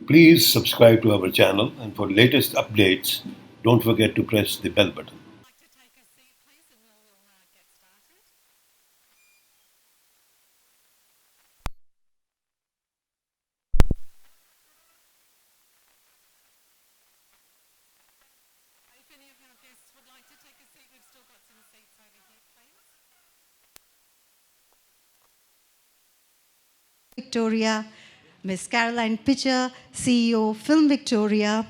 Please subscribe to our channel, and for latest updates, don't forget to press the bell button. Like to take a seat, please, and we'll get started. If any of our guests would like to take a seat, we've still got some seats over here, please. Victoria, Miss Caroline Pitcher, CEO, Film Victoria,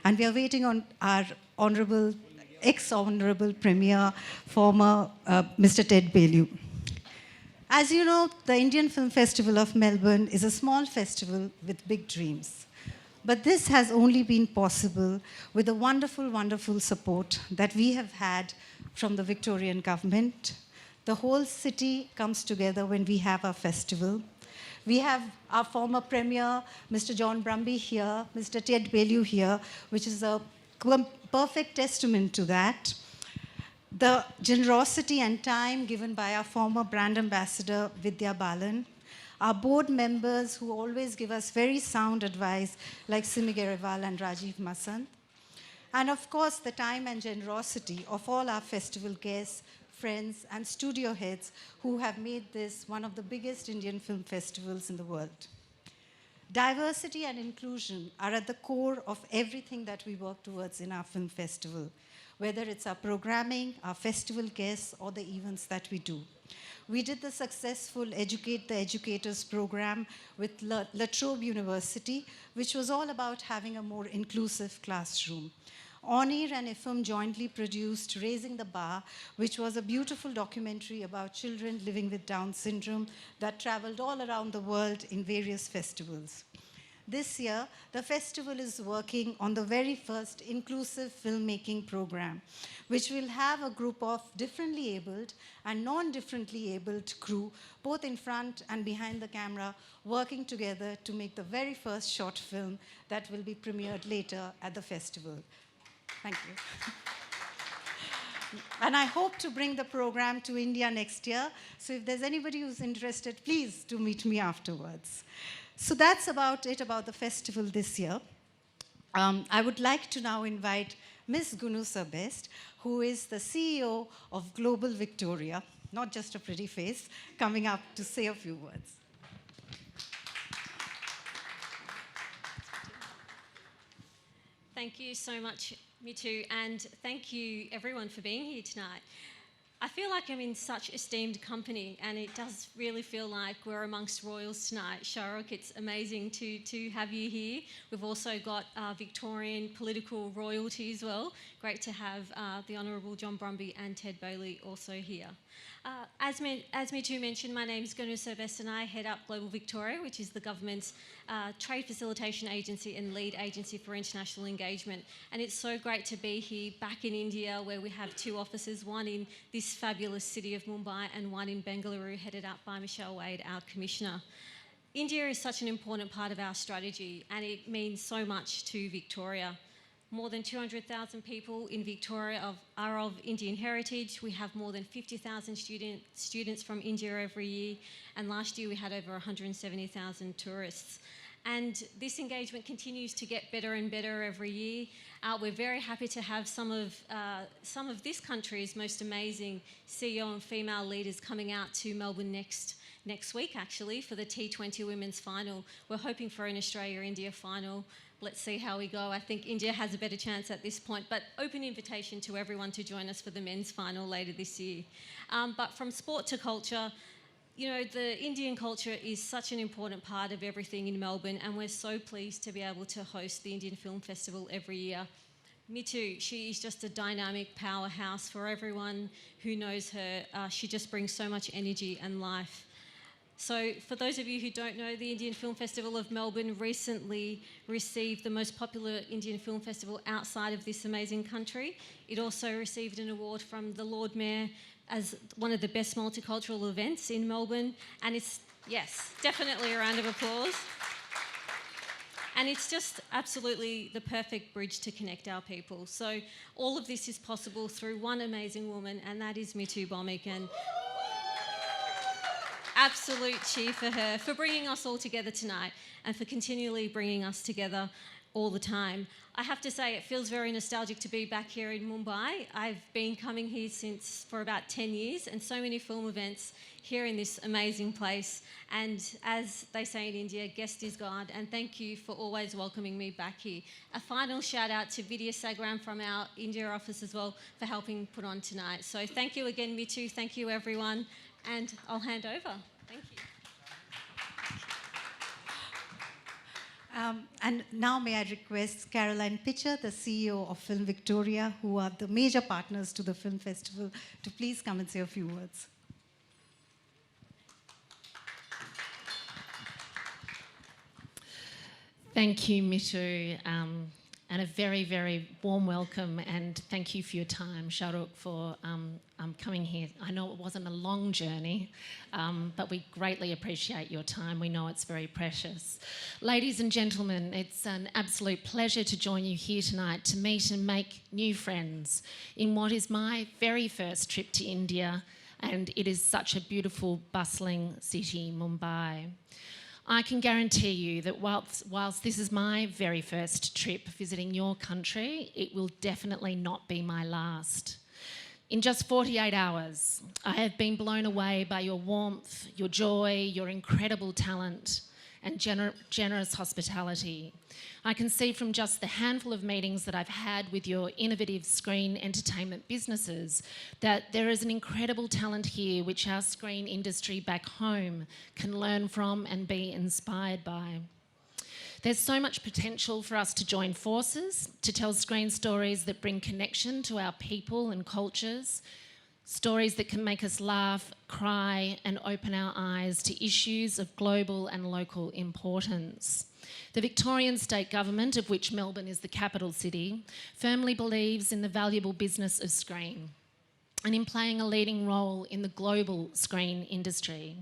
and we are waiting on our honorable, ex-honorable Premier, former Mr. Ted Bailey. As you know, the Indian Film Festival of Melbourne is a small festival with big dreams. But this has only been possible with the wonderful, wonderful support that we have had from the Victorian government. The whole city comes together when we have our festival. We have our former Premier, Mr. John Brumby here, Mr. Ted Bailey here, which is a perfect testament to that. The generosity and time given by our former brand ambassador, Vidya Balan, our board members who always give us very sound advice, like Simi Gerewal and Rajiv Masand, and of course, the time and generosity of all our festival guests, friends, and studio heads who have made this one of the biggest Indian film festivals in the world. Diversity and inclusion are at the core of everything that we work towards in our film festival, whether it's our programming, our festival guests, or the events that we do. We did the successful Educate the Educators program with La Trobe University, which was all about having a more inclusive classroom. On-Air and IFM jointly produced Raising the Bar, which was a beautiful documentary about children living with Down syndrome that traveled all around the world in various festivals. This year, the festival is working on the very first inclusive filmmaking program, which will have a group of differently abled and non-differently abled crew, both in front and behind the camera, working together to make the very first short film that will be premiered later at the festival. Thank you. And I hope to bring the program to India next year. So if there's anybody who's interested, please do meet me afterwards. So that's about it about the festival this year. I would like to now invite Ms. Gunu Best, who is the CEO of Global Victoria, not just a pretty face, coming up to say a few words. Thank you so much, Mitu, and thank you everyone for being here tonight. I feel like I'm in such esteemed company, and it does really feel like we're amongst royals tonight. Shah Rukh, it's amazing to have you here. We've also got Victorian political royalty as well. Great to have the Honourable John Brumby and Ted Bailey also here. As Mitu mentioned, my name is Gunu Best, and I head up Global Victoria, which is the government's trade facilitation agency and lead agency for international engagement. And it's so great to be here back in India, where we have two offices, one in this fabulous city of Mumbai and one in Bengaluru, headed up by Michelle Wade, our Commissioner. India is such an important part of our strategy, and it means so much to Victoria. More than 200,000 people in Victoria are of Indian heritage. We have more than 50,000 students from India every year, and last year we had over 170,000 tourists. And this engagement continues to get better and better every year. We're very happy to have some of this country's most amazing CEO and female leaders coming out to Melbourne next week, actually, for the T20 Women's Final. We're hoping for an Australia-India final. Let's see how we go. I think India has a better chance at this point, but open invitation to everyone to join us for the men's final later this year. But from sport to culture, you know, the Indian culture is such an important part of everything in Melbourne, and we're so pleased to be able to host the Indian Film Festival every year. Mitu, she is just a dynamic powerhouse. For everyone who knows her, she just brings so much energy and life. So for those of you who don't know, the Indian Film Festival of Melbourne recently received the most popular Indian film festival outside of this amazing country. It also received an award from the Lord Mayor as one of the best multicultural events in Melbourne. And it's, yes, definitely a round of applause. And it's just absolutely the perfect bridge to connect our people. So all of this is possible through one amazing woman, and that is Mitu Bhomik. And absolute cheer for her, for bringing us all together tonight and for continually bringing us together all the time. I have to say it feels very nostalgic to be back here in Mumbai. I've been coming here for about 10 years and so many film events here in this amazing place. And as they say in India, guest is God, and thank you for always welcoming me back here. A final shout out to Vidya Sagram from our India office as well for helping put on tonight. So thank you again, Mitu, thank you everyone, and I'll hand over. Thank you. And now may I request Caroline Pitcher, the CEO of Film Victoria, who are the major partners to the film festival, to please come and say a few words. Thank you, Mitu, and a very, very warm welcome, and thank you for your time, Shah Rukh, for coming here. I know it wasn't a long journey, but we greatly appreciate your time. We know it's very precious. Ladies and gentlemen, it's an absolute pleasure to join you here tonight to meet and make new friends in what is my very first trip to India, and it is such a beautiful, bustling city, Mumbai. I can guarantee you that whilst this is my very first trip visiting your country, it will definitely not be my last. In just 48 hours, I have been blown away by your warmth, your joy, your incredible talent and generous hospitality. I can see from just the handful of meetings that I've had with your innovative screen entertainment businesses that there is an incredible talent here which our screen industry back home can learn from and be inspired by. There's so much potential for us to join forces, to tell screen stories that bring connection to our people and cultures, stories that can make us laugh, cry, and open our eyes to issues of global and local importance. The Victorian State Government, of which Melbourne is the capital city, firmly believes in the valuable business of screen and in playing a leading role in the global screen industry.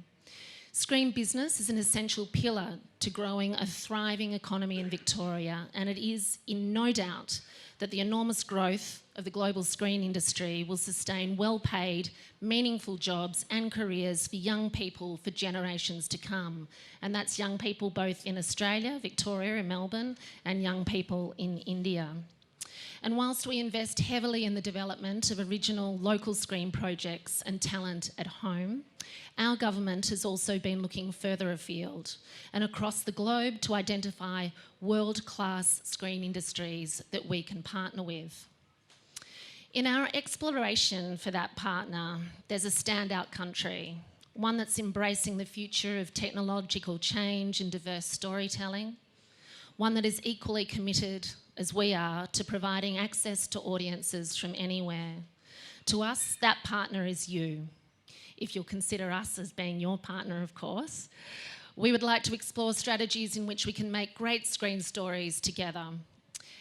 Screen business is an essential pillar to growing a thriving economy in Victoria, and it is in no doubt that the enormous growth of the global screen industry will sustain well-paid, meaningful jobs and careers for young people for generations to come. And that's young people both in Australia, Victoria and Melbourne, and young people in India. And whilst we invest heavily in the development of original local screen projects and talent at home, our government has also been looking further afield and across the globe to identify world-class screen industries that we can partner with. In our exploration for that partner, there's a standout country, one that's embracing the future of technological change and diverse storytelling, one that is equally committed as we are to providing access to audiences from anywhere. To us, that partner is you, if you'll consider us as being your partner, of course. We would like to explore strategies in which we can make great screen stories together.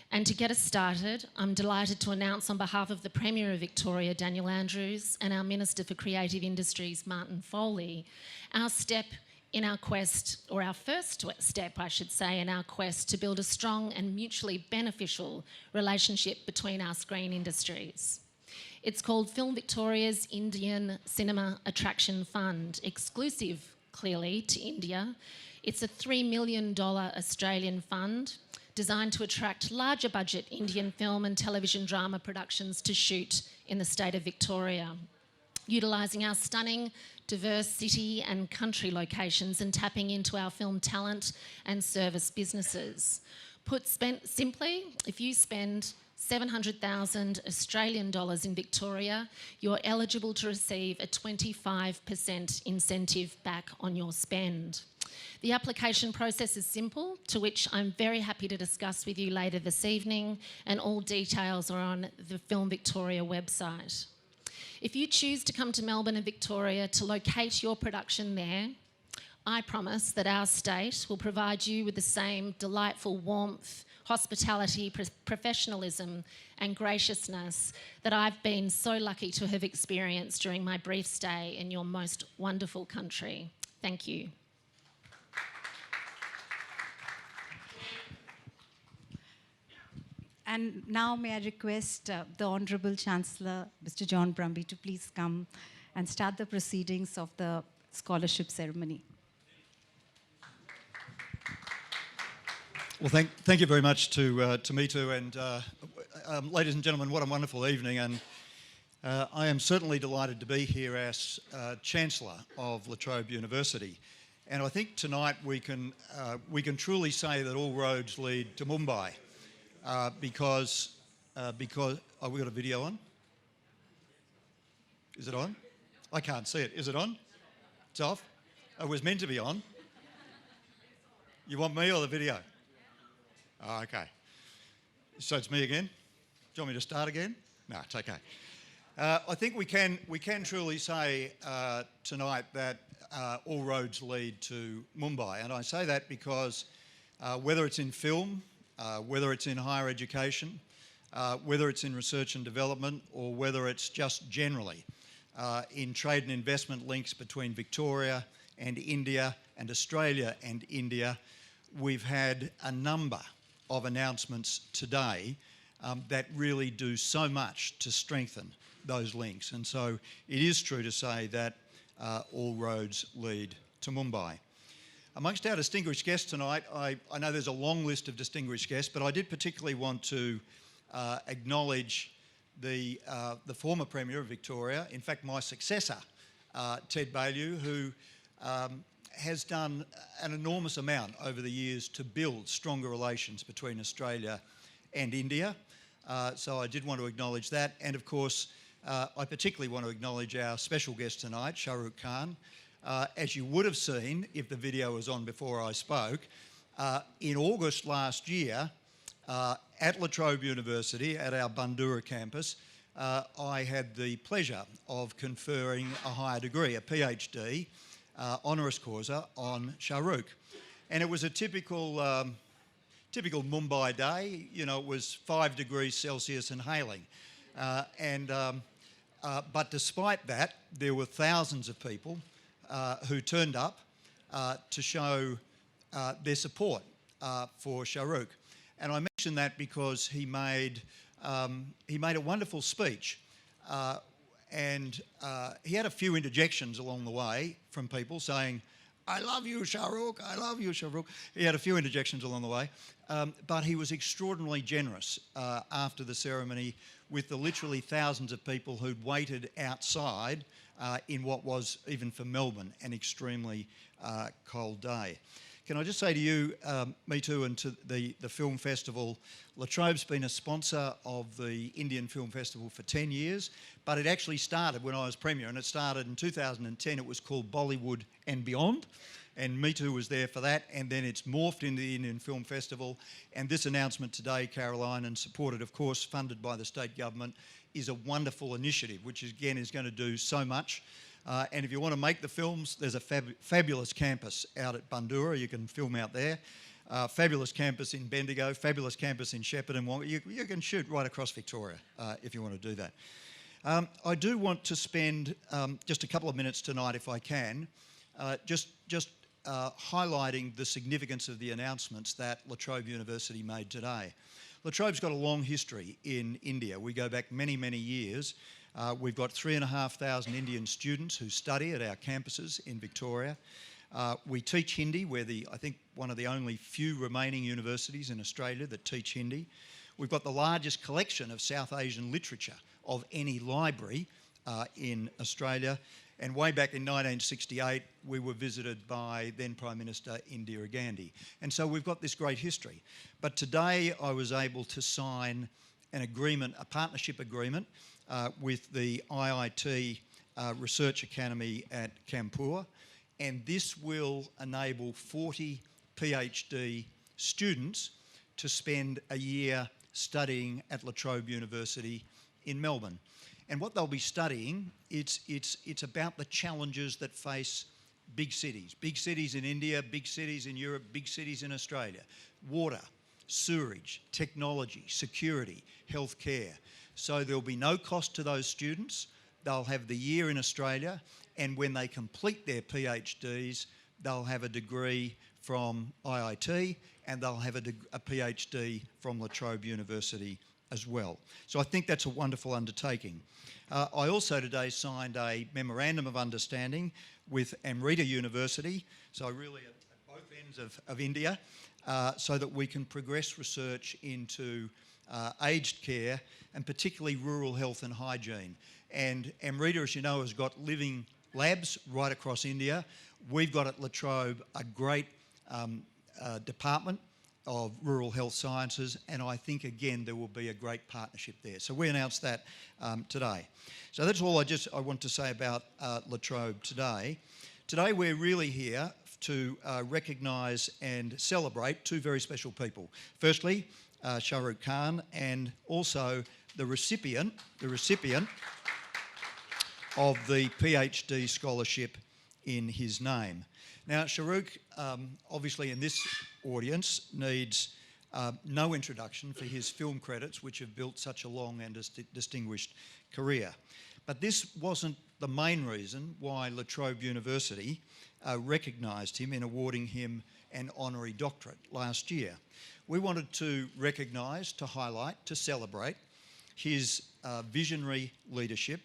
And to get us started, I'm delighted to announce on behalf of the Premier of Victoria, Daniel Andrews, and our Minister for Creative Industries, Martin Foley, our step in our quest, or our first step, I should say, in our quest to build a strong and mutually beneficial relationship between our screen industries. It's called Film Victoria's Indian Cinema Attraction Fund, exclusive, clearly, to India. It's a $3 million Australian fund designed to attract larger budget Indian film and television drama productions to shoot in the state of Victoria, utilising our stunning, diverse city and country locations and tapping into our film talent and service businesses. Put simply, if you spend 700,000 Australian dollars in Victoria, you're eligible to receive a 25% incentive back on your spend. The application process is simple, to which I'm very happy to discuss with you later this evening, and all details are on the Film Victoria website. If you choose to come to Melbourne and Victoria to locate your production there, I promise that our state will provide you with the same delightful warmth, hospitality, professionalism and graciousness that I've been so lucky to have experienced during my brief stay in your most wonderful country. Thank you. And now may I request the Honourable Chancellor, Mr. John Brumby, to please come and start the proceedings of the scholarship ceremony. Well, thank you very much to Me Too, and ladies and gentlemen, what a wonderful evening, and I am certainly delighted to be here as Chancellor of La Trobe University, and I think tonight we can truly say that all roads lead to Mumbai, because oh, we got a video on? Is it on? I can't see it. Is it on? It's off? It was meant to be on. You want me or the video? Oh, okay. So it's me again? Do you want me to start again? No, it's okay. I think we can truly say tonight that all roads lead to Mumbai, and I say that because whether it's in film, whether it's in higher education, whether it's in research and development, or whether it's just generally in trade and investment links between Victoria and India and Australia and India, we've had a number of announcements today that really do so much to strengthen those links. And so it is true to say that all roads lead to Mumbai. Amongst our distinguished guests tonight, I know there's a long list of distinguished guests, but I did particularly want to acknowledge the former Premier of Victoria, in fact my successor, Ted Baillieu, who has done an enormous amount over the years to build stronger relations between Australia and India. So I did want to acknowledge that. And of course, I particularly want to acknowledge our special guest tonight, Shah Rukh Khan. As you would have seen if the video was on before I spoke, in August last year, at La Trobe University, at our Bandura campus, I had the pleasure of conferring a higher degree, a PhD, honoris causa on Shah Rukh. And it was a typical Mumbai day. You know, it was 5 degrees Celsius and hailing. But despite that, there were thousands of people who turned up to show their support for Shah Rukh. And I mention that because he made a wonderful speech. And he had a few interjections along the way from people saying, "I love you, Shah Rukh, I love you, Shah Rukh." He had a few interjections along the way, but he was extraordinarily generous after the ceremony with the literally thousands of people who'd waited outside in what was, even for Melbourne, an extremely cold day. Can I just say to you, Me Too, and to the film festival, La Trobe's been a sponsor of the Indian Film Festival for 10 years, but it actually started when I was Premier, and it started in 2010. It was called Bollywood and Beyond, and Me Too was there for that, and then it's morphed into the Indian Film Festival. And this announcement today, Caroline, and supported, of course, funded by the state government, is a wonderful initiative, which again is going to do so much. And if you want to make the films, there's a fabulous campus out at Bandura. You can film out there. Fabulous campus in Bendigo, fabulous campus in Shepparton. You can shoot right across Victoria if you want to do that. I do want to spend just a couple of minutes tonight, if I can, just highlighting the significance of the announcements that La Trobe University made today. La Trobe's got a long history in India. We go back many, many years. We've got 3,500 Indian students who study at our campuses in Victoria. We teach Hindi. We're I think one of the only few remaining universities in Australia that teach Hindi. We've got the largest collection of South Asian literature of any library in Australia. And way back in 1968, we were visited by then Prime Minister Indira Gandhi. And so we've got this great history. But today I was able to sign an agreement, a partnership agreement, with the IIT Research Academy at Kanpur, and this will enable 40 PhD students to spend a year studying at La Trobe University in Melbourne. And what they'll be studying, it's about the challenges that face big cities in India, big cities in Europe, big cities in Australia: water, sewerage, technology, security, healthcare. So there'll be no cost to those students. They'll have the year in Australia, and when they complete their PhDs, they'll have a degree from IIT, and they'll have a PhD from La Trobe University as well. So I think that's a wonderful undertaking. I also today signed a memorandum of understanding with Amrita University, so really at both ends of India, so that we can progress research into aged care and particularly rural health and hygiene. And Amrita, as you know, has got living labs right across India. We've got at La Trobe a great department of rural health sciences, and I think again there will be a great partnership there. So we announced that today. So that's all I want to say about La Trobe today. Today we're really here to recognise and celebrate two very special people. Firstly, Shah Rukh Khan, and also the recipient of the PhD scholarship in his name. Now, Shah Rukh, obviously in this audience, needs no introduction for his film credits, which have built such a long and distinguished career. But this wasn't the main reason why La Trobe University recognised him in awarding him an honorary doctorate last year. We wanted to recognise, to highlight, to celebrate his visionary leadership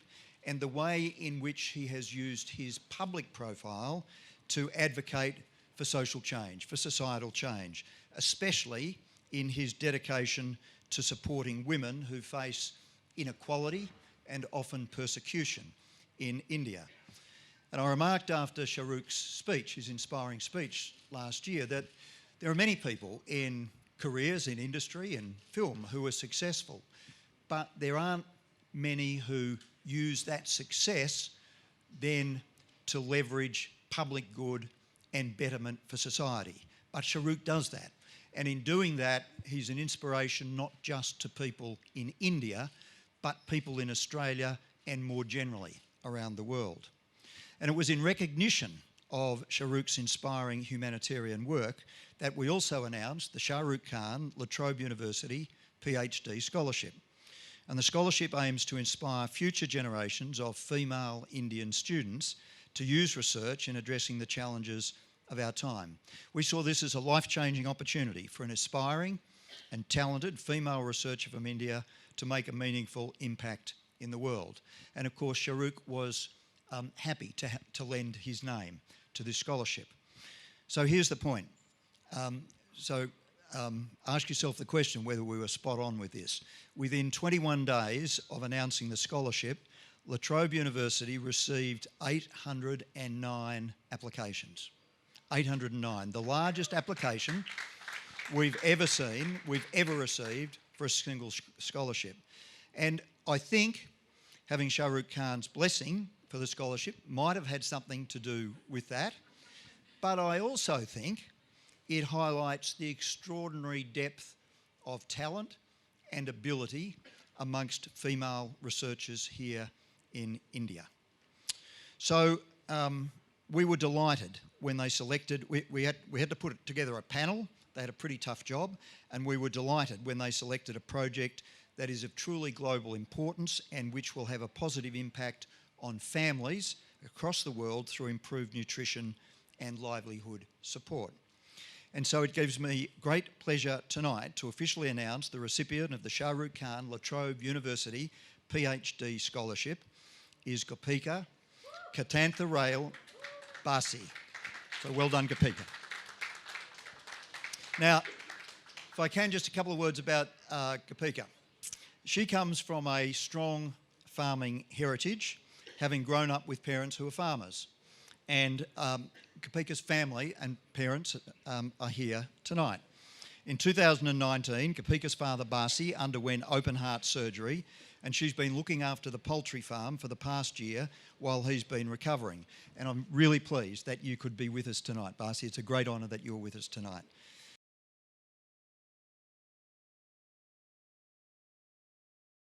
and the way in which he has used his public profile to advocate for social change, for societal change, especially in his dedication to supporting women who face inequality and often persecution in India. And I remarked after Shah Rukh's speech, his inspiring speech last year, that there are many people in careers in industry and film who are successful, but there aren't many who use that success then to leverage public good and betterment for society. But Shah Rukh does that. And in doing that, he's an inspiration not just to people in India, but people in Australia and more generally around the world. And it was in recognition of Shah Rukh's inspiring humanitarian work that we also announced the Shah Rukh Khan La Trobe University PhD Scholarship. And the scholarship aims to inspire future generations of female Indian students to use research in addressing the challenges of our time. We saw this as a life-changing opportunity for an aspiring and talented female researcher from India to make a meaningful impact in the world. And of course, Shah Rukh was happy to lend his name to this scholarship. So here's the point. Ask yourself the question whether we were spot on with this. Within 21 days of announcing the scholarship, La Trobe University received 809 applications. 809, the largest application we've ever received for a single scholarship. And I think having Shah Rukh Khan's blessing for the scholarship might have had something to do with that. But I also think it highlights the extraordinary depth of talent and ability amongst female researchers here in India. So we were delighted when they selected, we had to put together a panel. They had a pretty tough job, and we were delighted when they selected a project that is of truly global importance and which will have a positive impact on families across the world through improved nutrition and livelihood support. And so it gives me great pleasure tonight to officially announce the recipient of the Shah Rukh Khan La Trobe University PhD Scholarship is Gopika Katantha Basi. So well done, Gopika. Now, if I can, just a couple of words about Gopika. She comes from a strong farming heritage, having grown up with parents who are farmers. And Gopika's family and parents are here tonight. In 2019, Gopika's father, Basi, underwent open heart surgery, and she's been looking after the poultry farm for the past year while he's been recovering. And I'm really pleased that you could be with us tonight, Basi. It's a great honour that you're with us tonight.